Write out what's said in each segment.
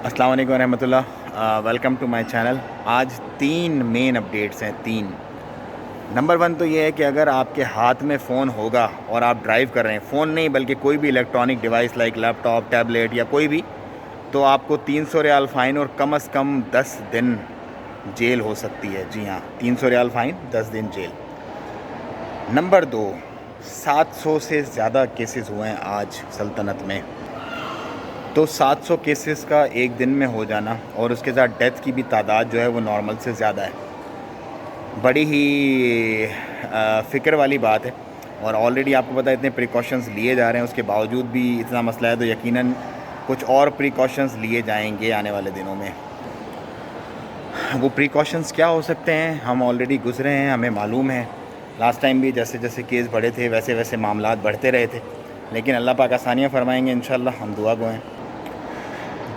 السلام علیکم ورحمۃ اللہ، ویلکم ٹو مائی چینل۔ آج 3 مین اپڈیٹس ہیں۔ 3 نمبر 1 تو یہ ہے کہ اگر آپ کے ہاتھ میں فون ہوگا اور آپ ڈرائیو کر رہے ہیں، فون نہیں بلکہ کوئی بھی الیکٹرانک ڈیوائس لائک لیپ ٹاپ، ٹیبلیٹ یا کوئی بھی، تو آپ کو 300 ریال فائن اور کم از کم 10 دن جیل ہو سکتی ہے۔ جی ہاں، 300 ریال فائن، 10 دن جیل۔ نمبر 2، 700 سے زیادہ کیسز ہوئے ہیں آج سلطنت میں۔ تو 700 کیسز کا ایک دن میں ہو جانا اور اس کے ساتھ ڈیتھ کی بھی تعداد جو ہے وہ نارمل سے زیادہ ہے، بڑی ہی فکر والی بات ہے۔ اور آلریڈی آپ کو پتہ ہے اتنے پریکاشنز لیے جا رہے ہیں، اس کے باوجود بھی اتنا مسئلہ ہے، تو یقیناً کچھ اور پریکاشنز لیے جائیں گے آنے والے دنوں میں۔ وہ پریکاشنز کیا ہو سکتے ہیں؟ ہم آلریڈی گزرے ہیں، ہمیں معلوم ہے۔ لاسٹ ٹائم بھی جیسے جیسے کیس بڑھے تھے ویسے ویسے معاملات بڑھتے رہے تھے، لیکن اللہ پاک آسانیاں فرمائیں گے انشاءاللہ، ہم دعا گو ہیں۔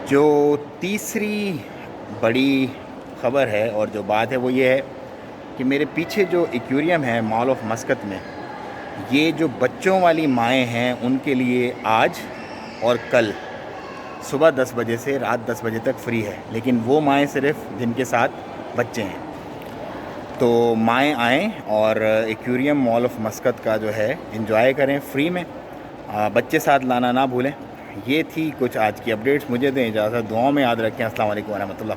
جو تیسری بڑی خبر ہے اور جو بات ہے وہ یہ ہے کہ میرے پیچھے جو ایکویریم ہے مال آف مسقط میں، یہ جو بچوں والی مائیں ہیں ان کے لیے آج اور کل صبح 10 بجے سے رات 10 بجے تک فری ہے، لیکن وہ مائیں صرف جن کے ساتھ بچے ہیں۔ تو مائیں آئیں اور ایکویریم مال آف مسقط کا جو ہے انجوائے کریں فری میں، بچے ساتھ لانا نہ بھولیں۔ یہ تھی کچھ آج کی اپڈیٹس۔ مجھے دیں اجازت، دعاؤں میں یاد رکھیں۔ السلام علیکم ورحمۃ اللہ۔